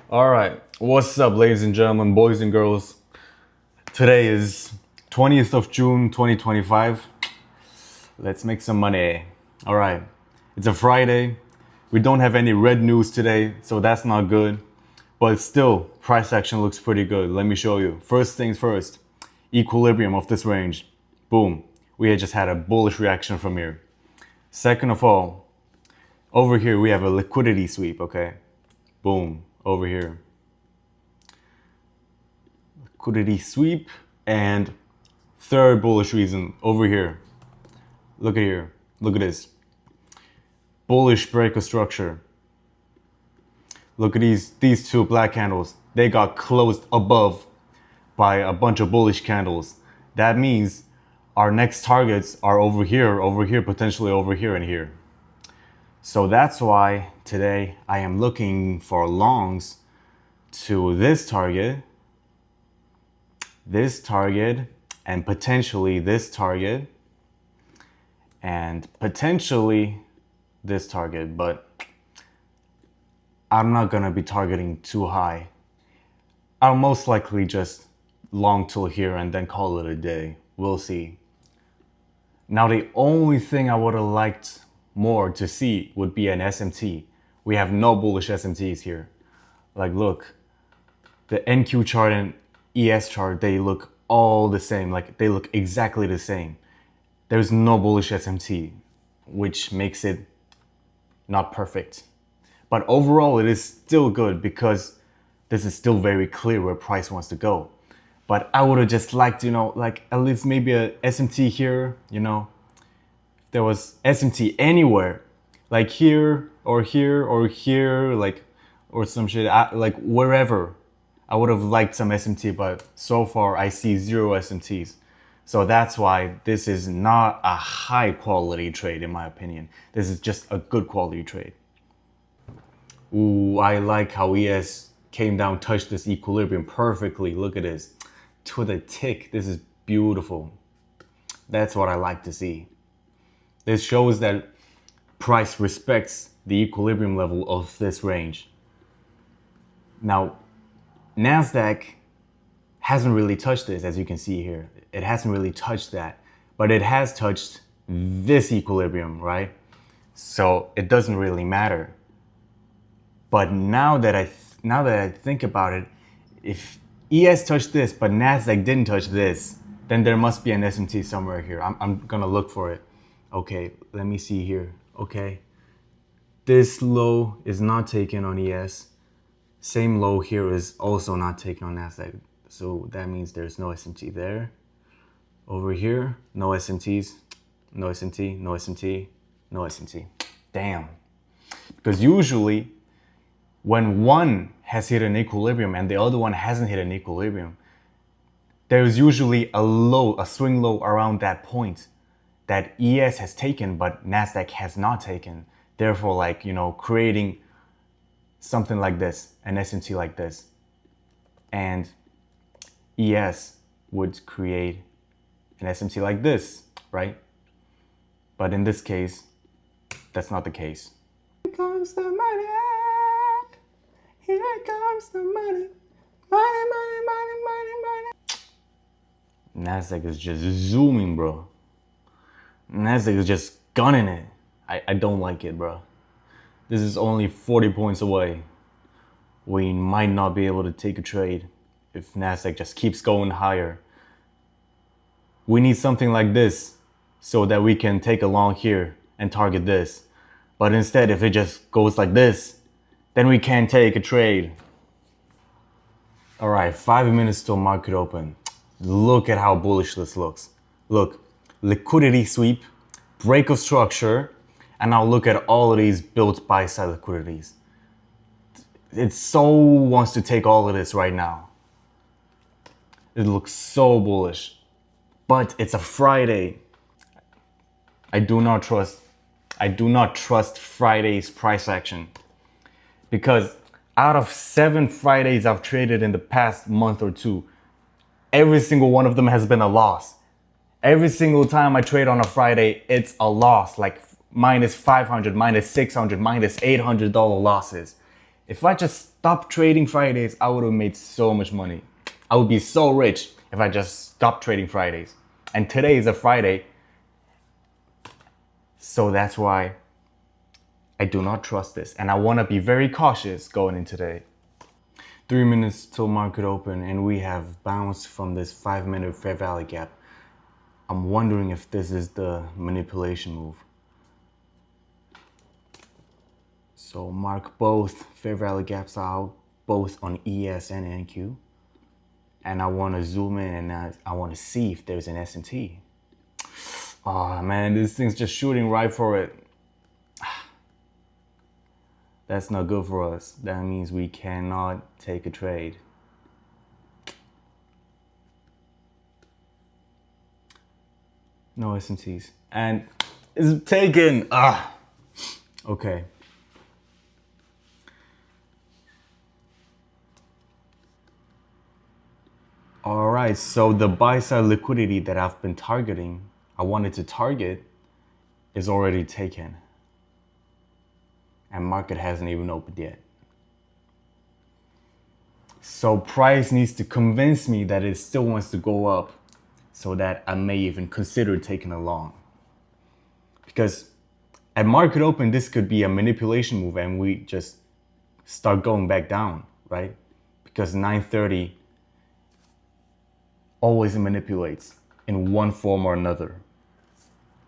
All right, what's up, ladies and gentlemen, boys and girls? Today is 20th of June, 2025. Let's make some money. All right, it's a Friday. We don't have any red news today, so that's not good. But still, price action looks pretty good. Let me show you. First things first, equilibrium of this range. Boom. We had just had a bullish reaction from here. Second of all, over here we have a liquidity sweep, okay? Boom, over here. Liquidity sweep. And third bullish reason, over here. Look at here. Look at this. Bullish break of structure. Look at these two black candles. They got closed above by a bunch of bullish candles. That means our next targets are over here, potentially over here and here. So that's why today I am looking for longs to this target, and potentially this target, and potentially this target, but I'm not gonna be targeting too high. I'll most likely just long till here and then call it a day. We'll see. Now the only thing I would have liked more to see would be an SMT. We have no bullish SMTs here. Like look, the NQ chart and ES chart, they look all the same. Like they look exactly the same. There's no bullish SMT, which makes it not perfect. But overall, it is still good because this is still very clear where price wants to go. But I would have just liked, like at least maybe a SMT here, if there was SMT anywhere, like here or here or here, like, or some shit, like wherever. I would have liked some SMT, but so far I see zero SMTs. So that's why this is not a high quality trade in my opinion. This is just a good quality trade. Ooh, I like how ES came down, touched this equilibrium perfectly. Look at this, to the tick. This is beautiful. That's what I like to see. This shows that price respects the equilibrium level of this range. Now, NASDAQ hasn't really touched this, as you can see here. It hasn't really touched that, but it has touched this equilibrium, right? So it doesn't really matter. But now that I think about it, if ES touched this, but NASDAQ didn't touch this, then there must be an SMT somewhere here. I'm gonna look for it. Okay, let me see here. Okay, this low is not taken on ES. Same low here is also not taken on NASDAQ. So that means there's no SMT there. Over here, no SMTs, no SMT, no SMT, no SMT. Damn. Because usually, when one has hit an equilibrium and the other one hasn't hit an equilibrium, there's usually a swing low around that point that ES has taken, but NASDAQ has not taken. Therefore, like, creating something like this, an SMT like this. And ES would create an SMT like this, right? But in this case, that's not the case. Here comes the money. Here comes the money. Money, money, money, money, money. NASDAQ is just zooming, bro. NASDAQ is just gunning it. I don't like it, bro. This is only 40 points away. We might not be able to take a trade if NASDAQ just keeps going higher. We need something like this so that we can take a long here and target this. But instead, if it just goes like this, then we can't take a trade. All right, 5 minutes till market open. Look at how bullish this looks. Look, liquidity sweep, break of structure, and now look at all of these built buy side liquidities. It so wants to take all of this right now. It looks so bullish, but it's a Friday. I do not trust Friday's price action, because out of 7 Fridays I've traded in the past month or two, every single one of them has been a loss. Every single time I trade on a Friday, it's a loss, like minus 500, minus 600, minus $800 losses. If I just stopped trading Fridays, I would have made so much money. I would be so rich if I just stopped trading Fridays. And today is a Friday. So that's why I do not trust this. And I want to be very cautious going in today. 3 minutes till market open, and we have bounced from this 5-minute fair value gap. I'm wondering if this is the manipulation move. So mark both fair value gaps out, both on ES and NQ. And I want to zoom in and I want to see if there's an S&T. Oh man, this thing's just shooting right for it. That's not good for us. That means we cannot take a trade. No S&Ts. And it's taken. Okay. All right, so the buy side liquidity that I've been targeting, I wanted to target, is already taken. And market hasn't even opened yet. So price needs to convince me that it still wants to go up so that I may even consider taking a long. Because at market open, this could be a manipulation move and we just start going back down, right? Because 930 always manipulates in one form or another.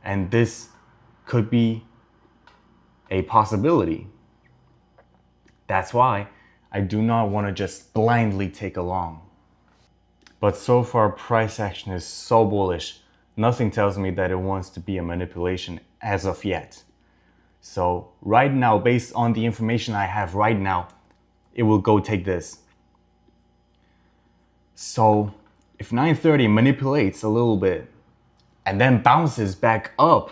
And this could be a possibility. That's why I do not want to just blindly take a long. But so far, price action is so bullish. Nothing tells me that it wants to be a manipulation as of yet. So right now, based on the information I have right now, it will go take this. So if 930 manipulates a little bit and then bounces back up,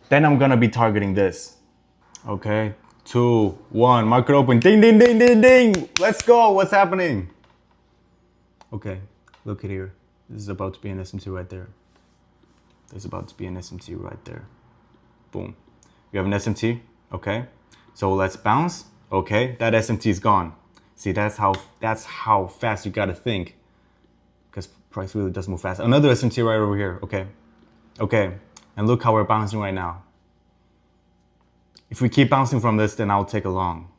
then I'm gonna be targeting this. Okay, 2, 1, market open, ding, ding, ding, ding, ding. Let's go, what's happening? Okay, look at here. This is about to be an SMT right there. There's about to be an SMT right there. Boom. We have an SMT, okay? So let's bounce, okay? That SMT is gone. See, that's how fast you gotta think. Because price really does move fast. Another SMT right over here, okay? Okay, and look how we're bouncing right now. If we keep bouncing from this, then I'll take a long.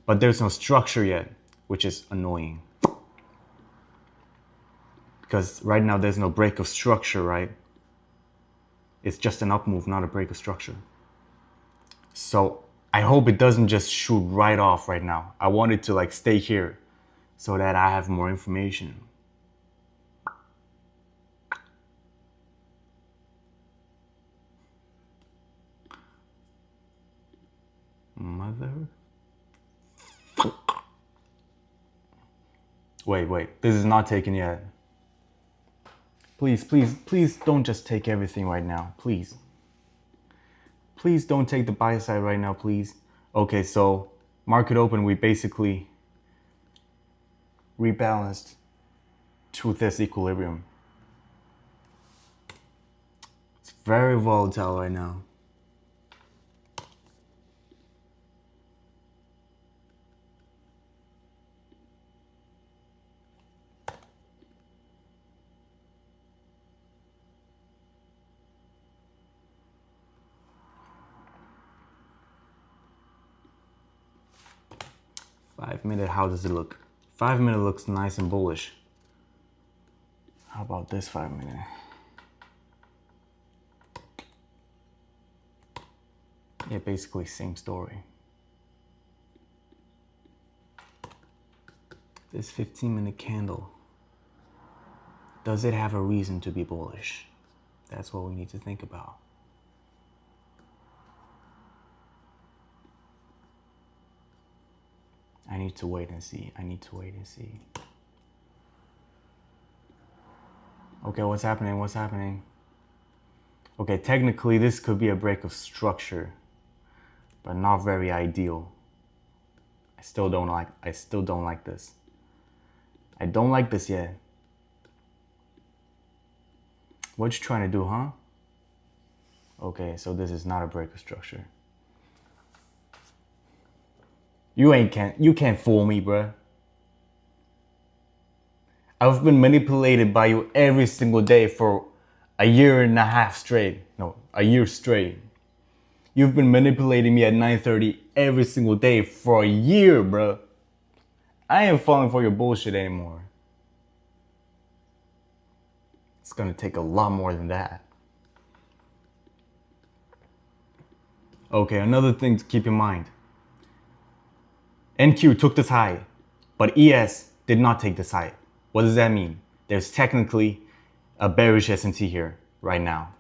But there's no structure yet, which is annoying. Because right now there's no break of structure, right? It's just an up move, not a break of structure. So I hope it doesn't just shoot right off right now. I want it to like stay here so that I have more information. Mother. Wait, this is not taken yet. Please don't just take everything right now, please. Please don't take the buy side right now, please. Okay, so market open, we basically rebalanced to this equilibrium. It's very volatile right now. Five-minute, how does it look? 5-minute looks nice and bullish. How about this 5-minute? Yeah, basically same story. This 15-minute candle, does it have a reason to be bullish? That's what we need to think about. I need to wait and see. Okay, what's happening? Okay, technically this could be a break of structure, but not very ideal. I still don't like this. I don't like this yet. What you trying to do, huh? Okay, so this is not a break of structure. You can't fool me, bruh. I've been manipulated by you every single day for a year and a half straight. No, a year straight. You've been manipulating me at 9:30 every single day for a year, bruh. I ain't falling for your bullshit anymore. It's gonna take a lot more than that. Okay, another thing to keep in mind. NQ took this high, but ES did not take this high. What does that mean? There's technically a bearish S&T here right now.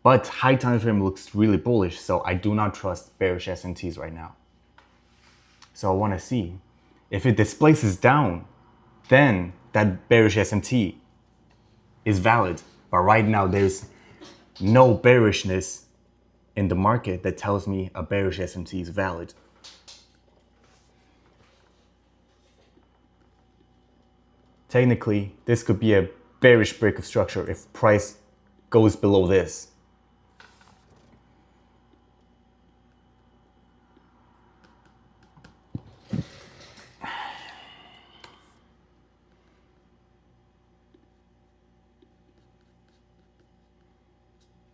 But high time frame looks really bullish, so I do not trust bearish S&Ts right now. So I want to see if it displaces down, then that bearish S&T is valid. But right now there's no bearishness in the market that tells me a bearish S&T is valid. Technically, this could be a bearish break of structure if price goes below this.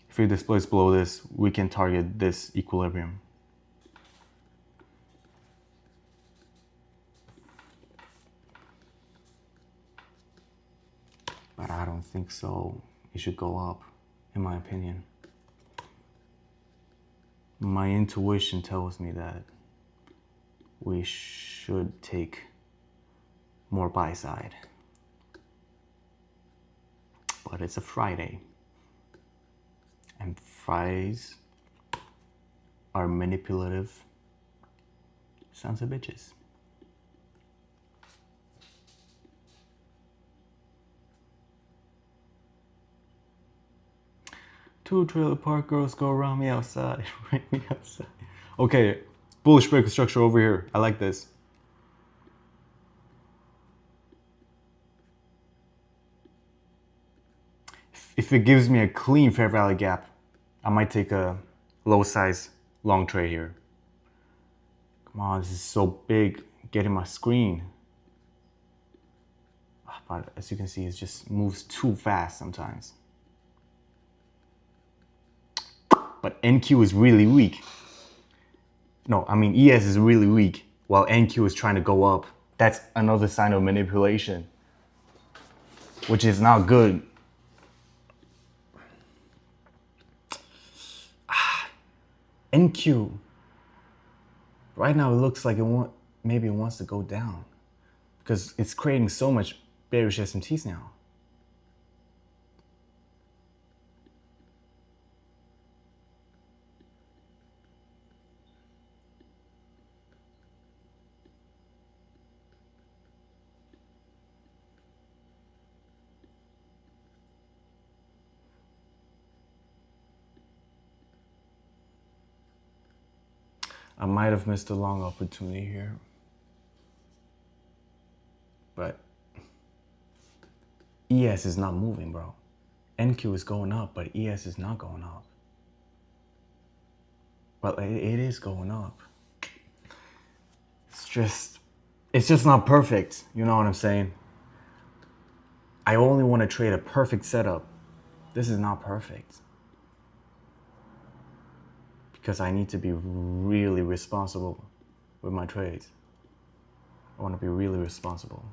If it displays below this, we can target this equilibrium. But I don't think so. It should go up, in my opinion. My intuition tells me that we should take more buy side. But it's a Friday. And Fridays are manipulative sons of bitches. Two trailer park girls go around me outside. Right me outside. Okay, bullish break of structure over here. I like this. If it gives me a clean fair value gap, I might take a low size long trade here. Come on, this is so big. Getting my screen. But as you can see, it just moves too fast sometimes. But NQ is really weak. No, I mean ES is really weak while NQ is trying to go up. That's another sign of manipulation, which is not good. NQ. Right now it looks like maybe it wants to go down because it's creating so much bearish S&Ts now. I might have missed a long opportunity here, but ES is not moving, bro. NQ is going up, but ES is not going up. But it is going up. It's just not perfect. You know what I'm saying? I only want to trade a perfect setup. This is not perfect. Because I need to be really responsible with my trades. I want to be really responsible.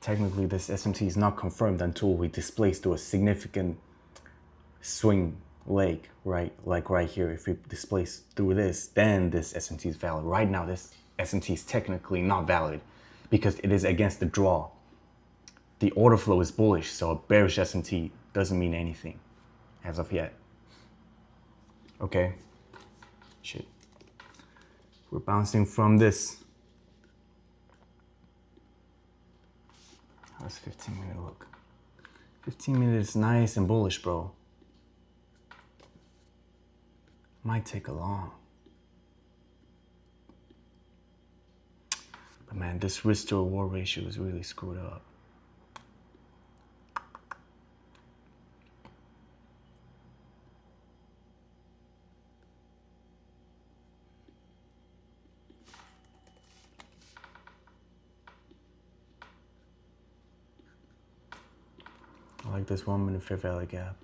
Technically, this SMT is not confirmed until we displace through a significant swing leg, right? Like right here, if we displace through this, then this SMT is valid. Right now, this SMT is technically not valid because it is against the draw. The order flow is bullish, so a bearish SMT doesn't mean anything as of yet. Okay, shit. We're bouncing from this. How's 15-minute look? 15 minutes is nice and bullish, bro. Might take a long. But man, this risk to reward ratio is really screwed up. like this 1 minute fair value gap.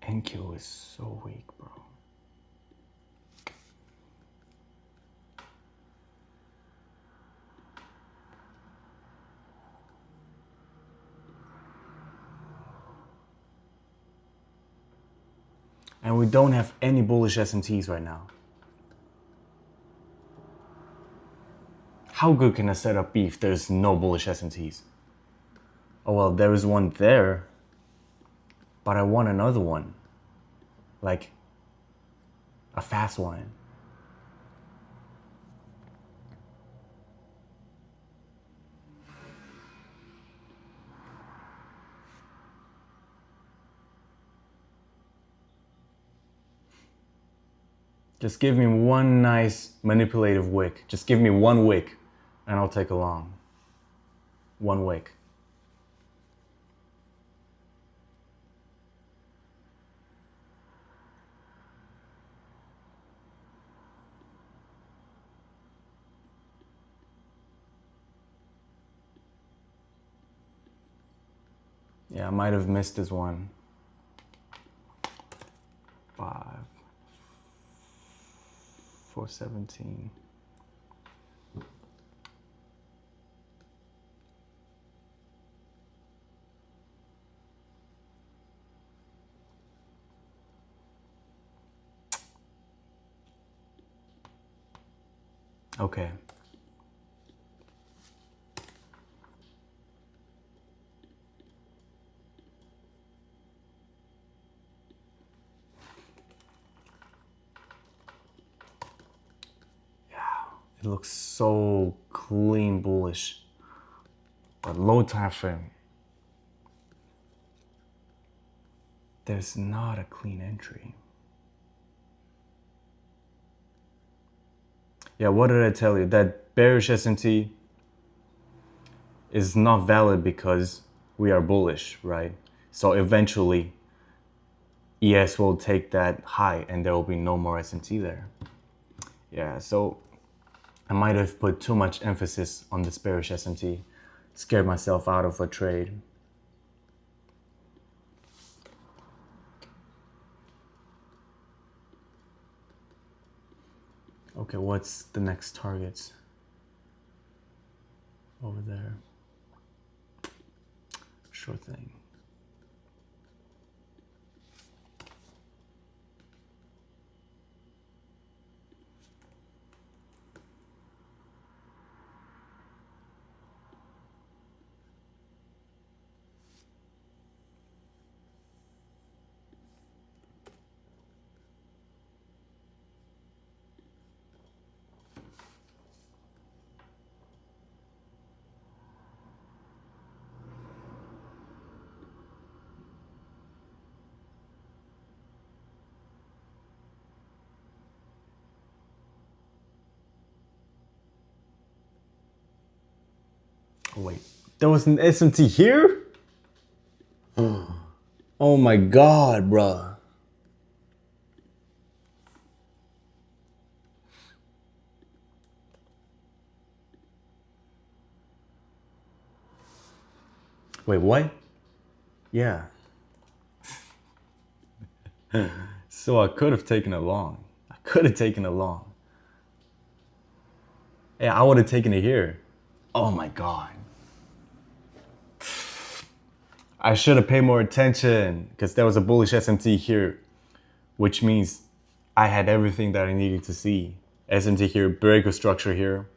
NQ is so weak, bro. And we don't have any bullish SMTs right now. How good can a setup be if there's no bullish SMTs? Oh well, there is one there, but I want another one. Like a fast one. Just give me one nice manipulative wick. Just give me one wick and I'll take a long. One wick. Yeah, I might have missed this one. 5, 417. Okay. It looks so clean bullish, but low time frame. There's not a clean entry. Yeah, what did I tell you? That bearish S&T is not valid because we are bullish, right? So eventually ES will take that high and there will be no more S&T there. Yeah, so I might have put too much emphasis on this bearish S&T, scared myself out of a trade. Okay, what's the next targets over there? Sure thing. Oh, wait, there was an S&T here? Oh my God, bruh. Wait, what? Yeah. So I could have taken it long. I could have taken it long. Yeah, I would have taken it here. Oh my God. I should have paid more attention because there was a bullish SMT here, which means I had everything that I needed to see. SMT here, very structure here,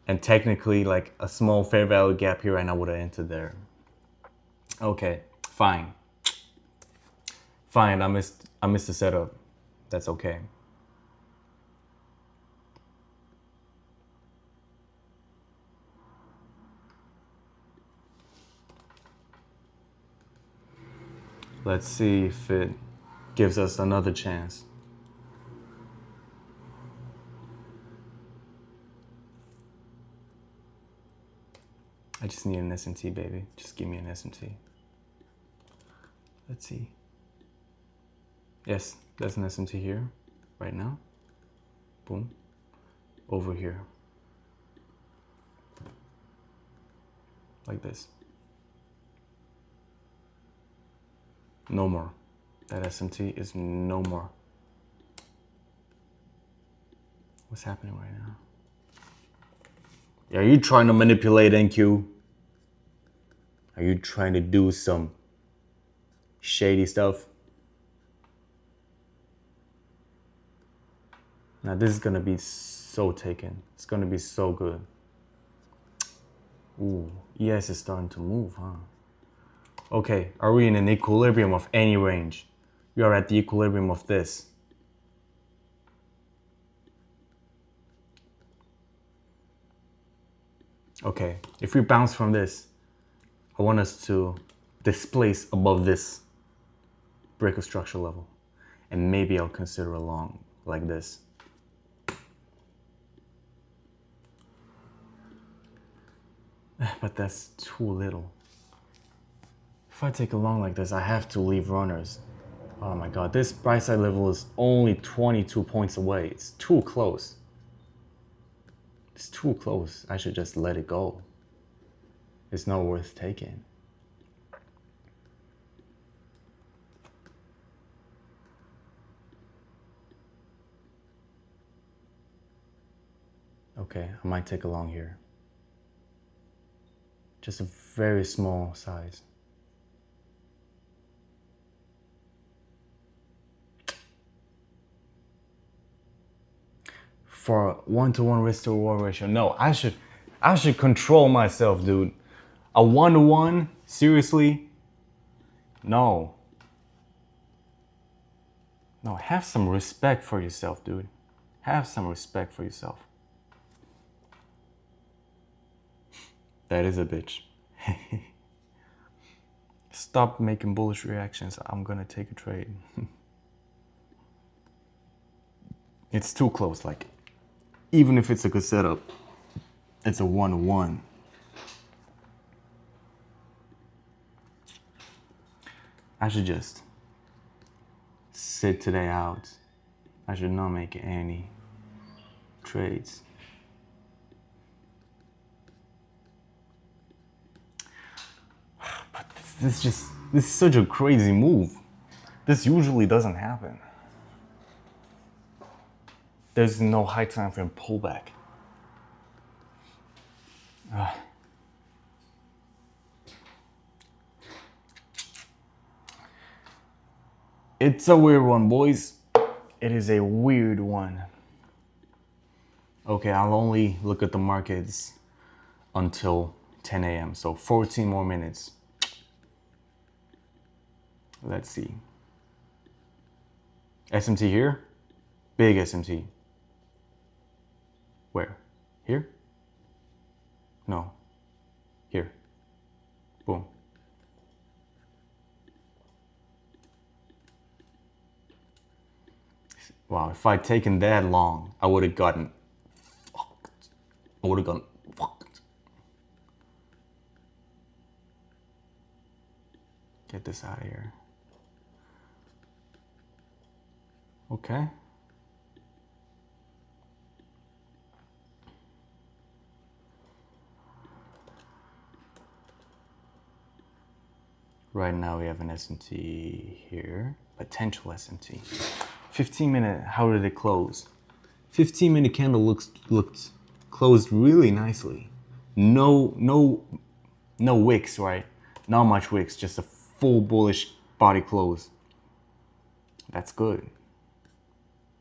and technically like a small fair value gap here and I would have entered there. Okay, fine. Fine, I missed the setup. That's okay. Let's see if it gives us another chance. I just need an S&T, baby. Just give me an S&T. Let's see. Yes, there's an SMT here right now. Boom. Over here. Like this. No more. That SMT is no more. What's happening right now? Are you trying to manipulate NQ? Are you trying to do some shady stuff? Now this is gonna be so taken. It's gonna be so good. Ooh, ES is starting to move, huh? Okay, are we in an equilibrium of any range? We are at the equilibrium of this. Okay, if we bounce from this, I want us to displace above this break of structure level. And maybe I'll consider a long like this. But that's too little. If I take a long like this, I have to leave runners. Oh my god, this buy side level is only 22 points away. It's too close. It's too close. I should just let it go. It's not worth taking. Okay, I might take a long here. Just a very small size. For a 1-to-1 risk to reward ratio, no, I should control myself, dude. A 1-to-1, seriously? No. No, have some respect for yourself, dude. Have some respect for yourself. That is a bitch. Stop making bullish reactions. I'm gonna take a trade. It's too close, like, even if it's a good setup, it's a 1-to-1. I should just sit today out. I should not make any trades. But this is such a crazy move. This usually doesn't happen. There's no high time frame pullback. It's a weird one, boys. It is a weird one. Okay, I'll only look at the markets until 10 a.m. So 14 more minutes. Let's see. SMT here. Big SMT. Where? Here? No. Here. Boom. Wow, if I'd taken that long, I would have gotten fucked. I would have gotten fucked. Get this out of here. Okay. Right now we have an SMT here, potential SMT. 15-minute, how did it close? 15-minute candle looked closed really nicely. No wicks, right? Not much wicks, just a full bullish body close. That's good.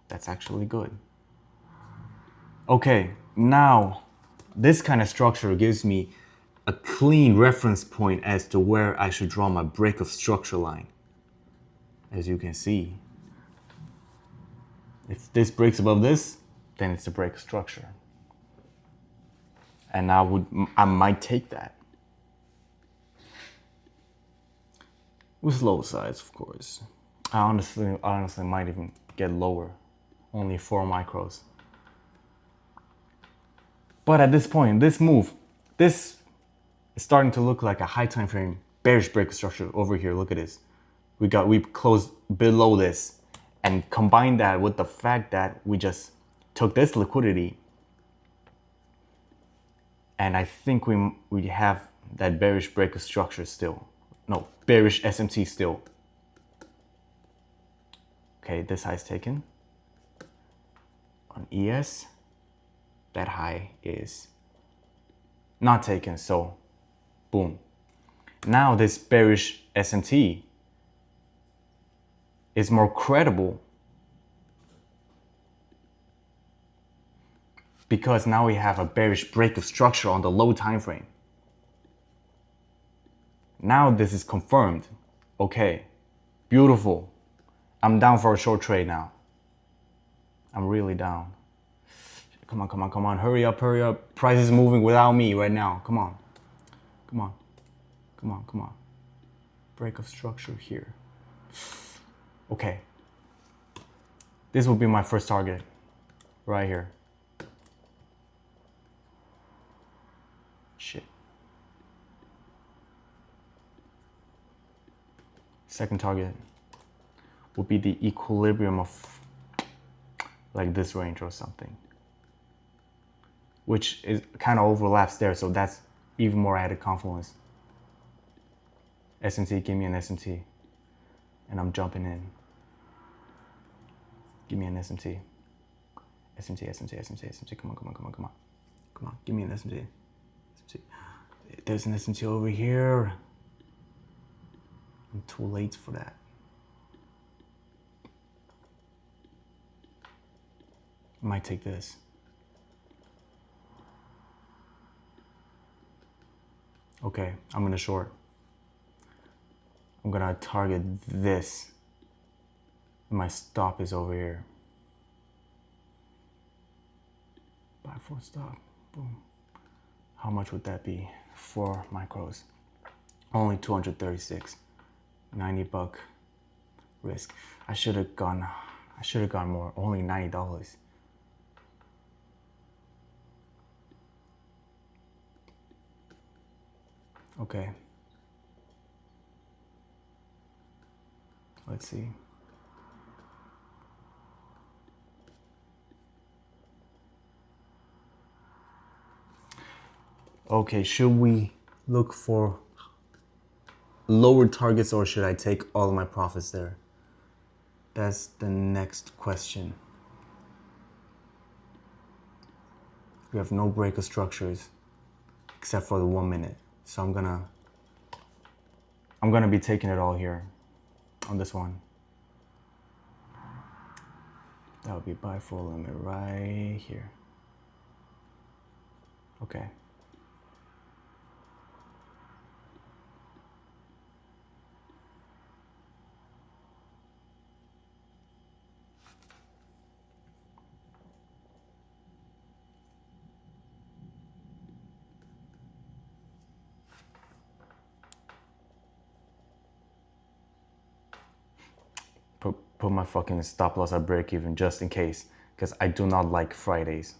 That's actually good. Okay, now this kind of structure gives me a clean reference point as to where I should draw my break of structure line. As you can see, if this breaks above this, then it's a break of structure. And I might take that. With low sides, of course. I honestly might even get lower. Only 4 micros. But at this point, this move, this is starting to look like a high time frame bearish break of structure over here. Look at this. We closed below this. And combine that with the fact that we just took this liquidity, and I think we have that bearish break of structure still. No, bearish SMT still. Okay, this high is taken. On ES, that high is not taken, so boom. Now this bearish SMT is more credible because now we have a bearish break of structure on the low time frame. Now this is confirmed. Okay, beautiful. I'm down for a short trade now. I'm really down. Come on, come on, come on. Hurry up, hurry up. Price is moving without me right now. Come on. Come on. Come on, come on. Break of structure here. Okay. This will be my first target. Right here. Shit. Second target will be the equilibrium of like this range or something, which is kind of overlaps there, so that's even more added confluence. SMT, give me an SMT, and I'm jumping in. Give me an SMT. SMT, SMT, SMT, SMT, come on, come on, come on, come on. Come on, give me an SMT. SMT. There's an SMT over here. I'm too late for that. I might take this. Okay, I'm gonna short. I'm gonna target this. My stop is over here. Buy for stop. Boom. How much would that be? 4 micros. Only 236. 90 buck risk. I should have gone more. Only $90. Okay. Let's see. Okay, should we look for lower targets or should I take all of my profits there? That's the next question. We have no break of structures except for the 1 minute. So I'm gonna be taking it all here on this one. That would be buy full limit right here. Okay. Put my fucking stop loss at break even just in case, because I do not like Fridays.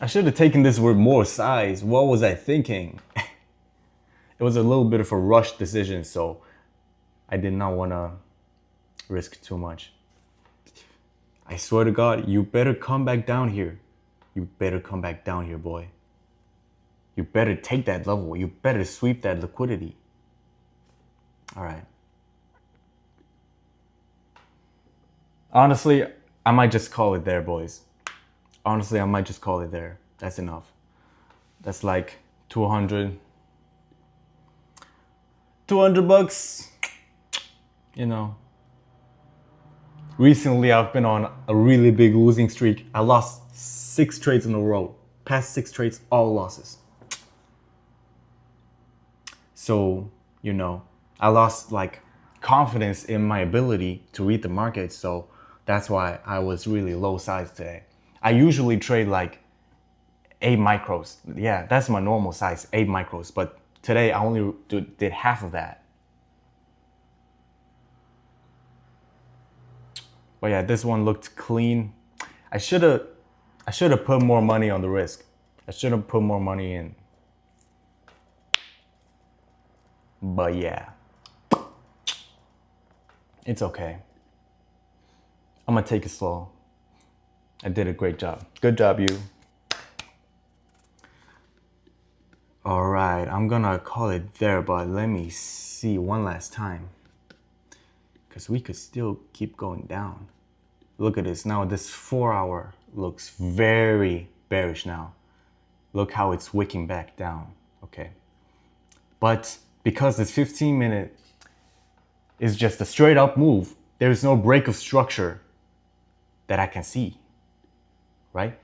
I should have taken this with more size. What was I thinking? It was a little bit of a rushed decision, so I did not want to risk too much. I swear to God, you better come back down here. You better come back down here, boy. You better take that level. You better sweep that liquidity. All right. Honestly, I might just call it there, boys. Honestly, I might just call it there. That's enough. That's like 200 bucks. You know. Recently, I've been on a really big losing streak. I lost 6 trades in a row. Past 6 trades, all losses. So, you know, I lost like confidence in my ability to read the market. So that's why I was really low size today. I usually trade like 8 micros. Yeah, that's my normal size, 8 micros. But today I only did half of that. But yeah, this one looked clean. I should have put more money on the risk. I should have put more money in. But yeah, it's okay. I'm gonna take it slow. I did a great job. Good job, you. All right, I'm gonna call it there, but let me see one last time. Because we could still keep going down. Look at this. Now this 4 hour looks very bearish now. Look how it's wicking back down. Okay. But because this 15-minute is just a straight up move, there is no break of structure that I can see. Right?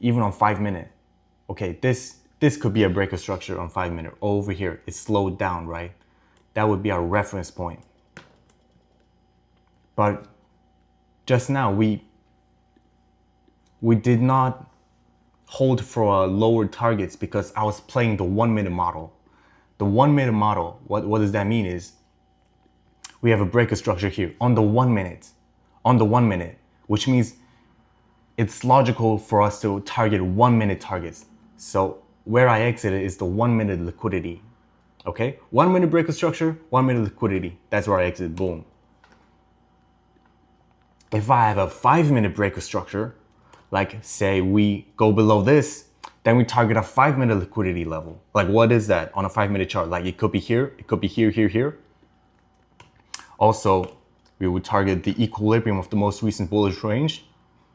Even on 5-minute. Okay, this could be a break of structure on 5-minute. Over here, it's slowed down, right? That would be our reference point. But just now, we did not hold for lower targets because I was playing the 1-minute model. The 1-minute model, what does that mean is we have a break of structure here on the 1 minute. On the 1 minute, which means it's logical for us to target 1-minute targets. So where I exited is the 1-minute liquidity. Okay? 1-minute break of structure, 1-minute liquidity. That's where I exited. Boom. If I have a 5-minute break of structure, like say we go below this, then we target a 5-minute liquidity level. Like what is that on a 5-minute chart? Like it could be here, it could be here, here, here. Also, we would target the equilibrium of the most recent bullish range,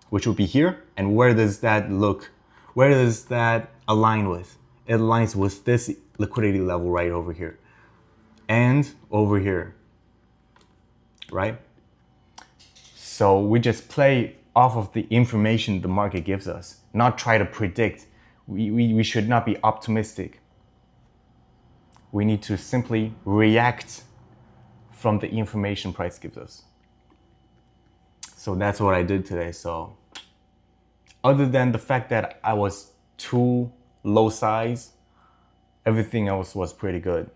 which would be here. And where does that look? Where does that align with? It aligns with this liquidity level right over here and over here, right? So we just play off of the information the market gives us, not try to predict. We should not be optimistic. We need to simply react from the information price gives us. So that's what I did today. So other than the fact that I was too low size, everything else was pretty good.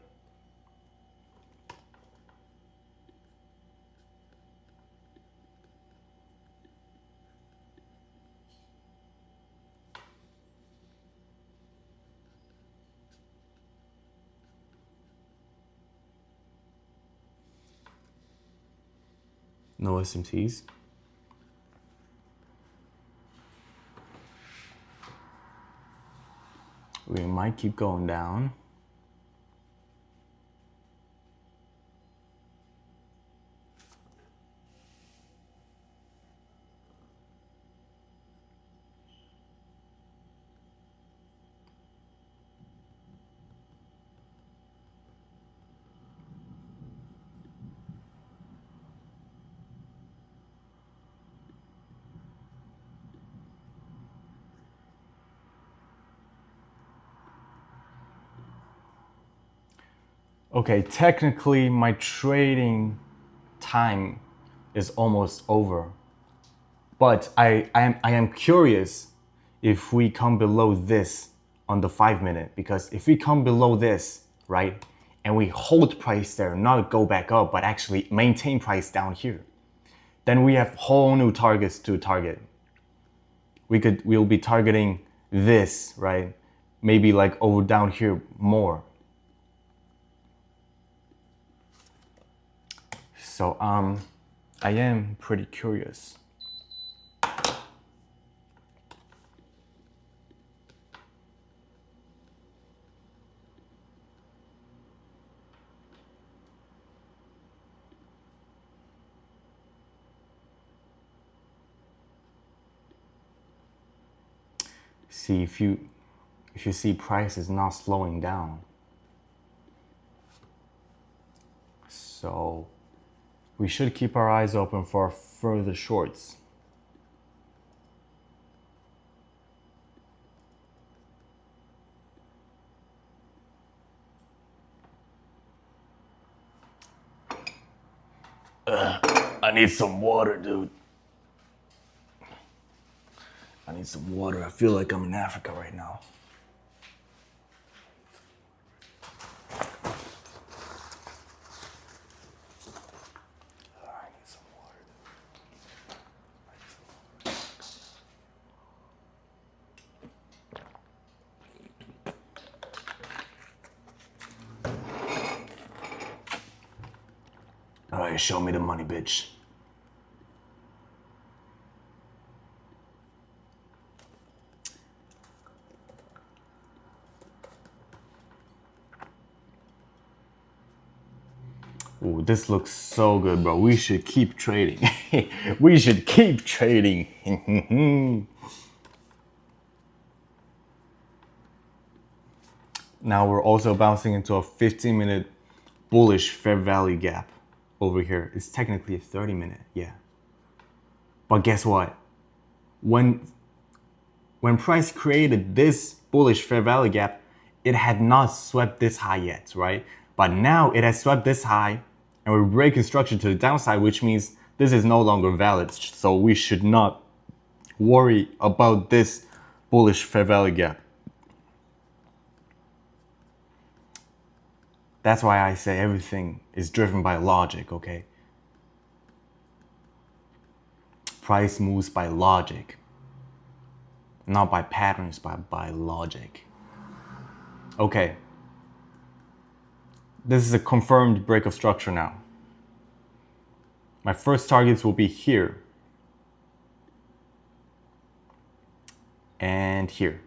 No SMTs. We might keep going down. Okay, technically my trading time is almost over. But I am curious if we come below this on the 5-minute, because if we come below this, right, and we hold price there, not go back up, but actually maintain price down here, then we have whole new targets to target. We'll be targeting this, right? Maybe like over down here more. So I am pretty curious. See if you see price is not slowing down. So we should keep our eyes open for further shorts. I need some water, dude. I need some water. I feel like I'm in Africa right now. I need some water. All right, show me the money, bitch. Ooh, this looks so good, bro. We should keep trading. We should keep trading. Now we're also bouncing into a 15-minute bullish fair value gap over here. It's technically a 30-minute, yeah. But guess what? When price created this bullish fair value gap, it had not swept this high yet, right? But now it has swept this high and we're breaking structure to the downside, which means this is no longer valid. So we should not worry about this bullish fair value gap. That's why I say everything is driven by logic, okay? Price moves by logic. Not by patterns, but by logic. Okay. This is a confirmed break of structure now. My first targets will be here. And here.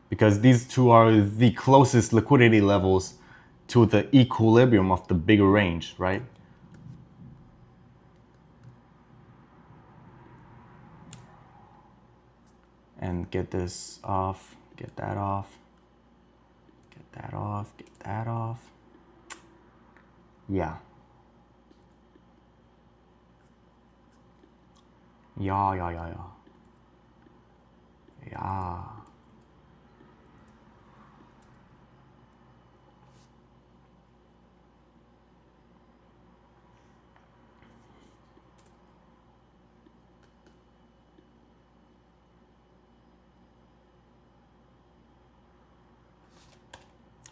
Because these two are the closest liquidity levels to the equilibrium of the bigger range, right? And get this off, get that off, get that off, get that off. Yeah. Yeah. Yeah.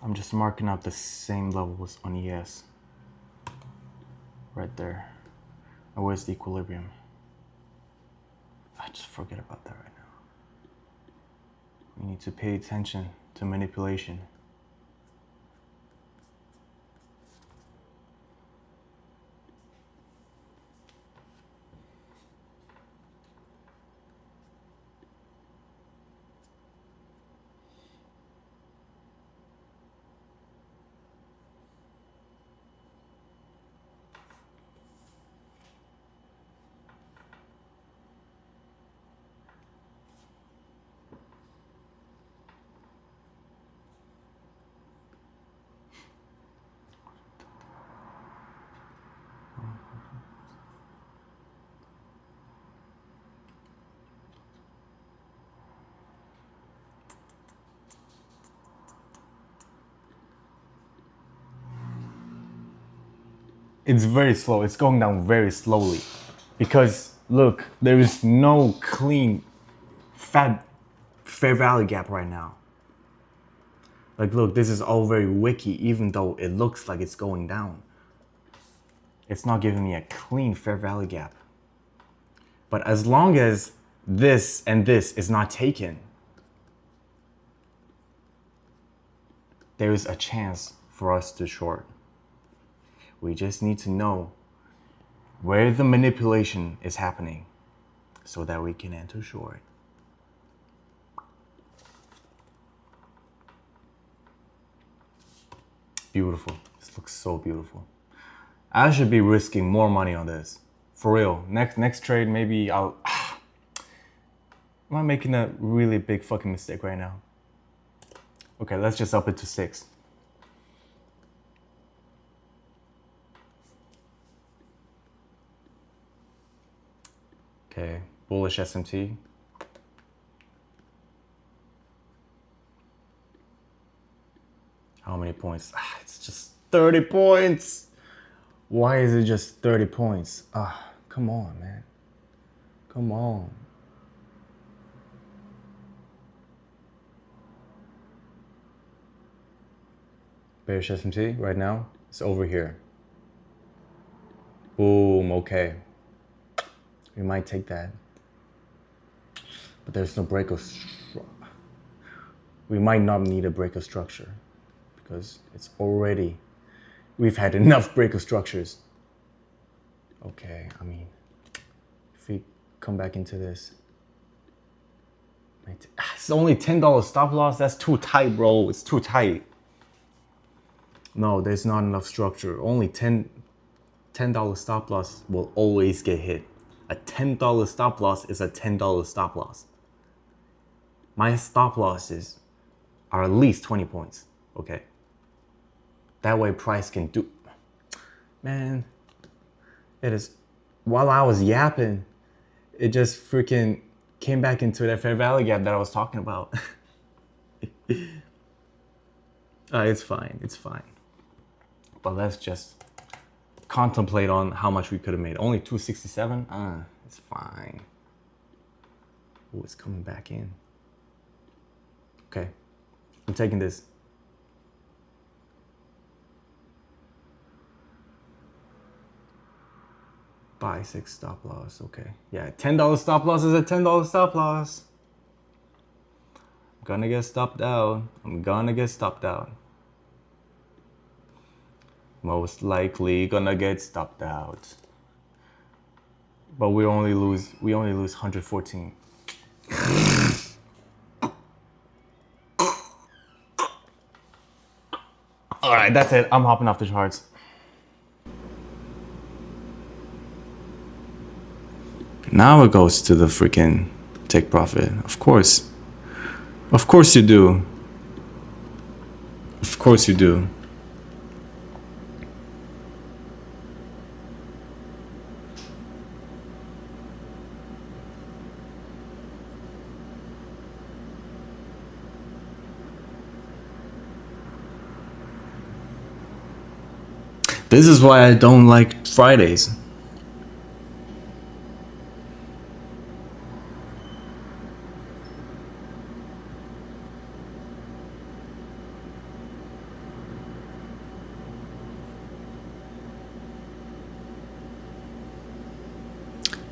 I'm just marking out the same levels on ES. Right there. And where's the equilibrium? I just forget about that right now. We need to pay attention to manipulation. It's very slow. It's going down very slowly. Because look, there is no clean fair value gap right now. Like look, this is all very wicky even though it looks like it's going down. It's not giving me a clean fair value gap. But as long as this and this is not taken, there is a chance for us to short. We just need to know where the manipulation is happening so that we can enter short. Beautiful. This looks so beautiful. I should be risking more money on this. For real. Next trade, maybe I'll... Am I making a really big fucking mistake right now? Okay, let's just up it to 6. Okay, bullish SMT. How many points? It's just 30 points. Why is it just 30 points? Come on, man. Come on. Bearish SMT right now, it's over here. Boom, okay. We might take that. But there's no break of structure. We might not need a break of structure because it's already we've had enough break of structures. Okay, I mean, if we come back into this, it's only $10 stop loss. That's too tight, bro. It's too tight. No, there's not enough structure. Only $10 stop loss will always get hit. A $10 stop loss is a $10 stop loss. My stop losses are at least 20 points. Okay. That way price can do. Man, it is. While I was yapping, it just freaking came back into that fair value gap that I was talking about. It's fine. It's fine. But let's just contemplate on how much we could have made. Only 267? It's fine. Oh, it's coming back in. Okay. I'm taking this. Buy 6 stop loss. Okay. Yeah, $10 stop loss is a $10 stop loss. I'm gonna get stopped out. Most likely gonna get stopped out. But we only lose 114. All right, that's it. I'm hopping off the charts. Now it goes to the freaking take profit. Of course. Of course you do. Of course you do. This is why I don't like Fridays.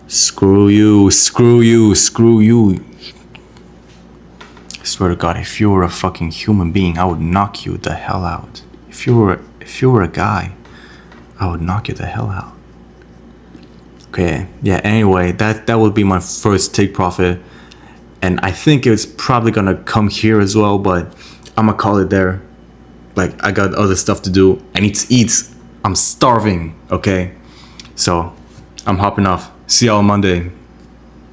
Screw you, screw you, screw you. I swear to God, if you were a fucking human being, I would knock you the hell out. If you were a guy, I would knock you the hell out. Okay, yeah, anyway, that would be my first take profit. And I think it's probably gonna come here as well, but I'm gonna call it there. Like, I got other stuff to do. I need to eat. I'm starving, okay? So, I'm hopping off. See y'all Monday.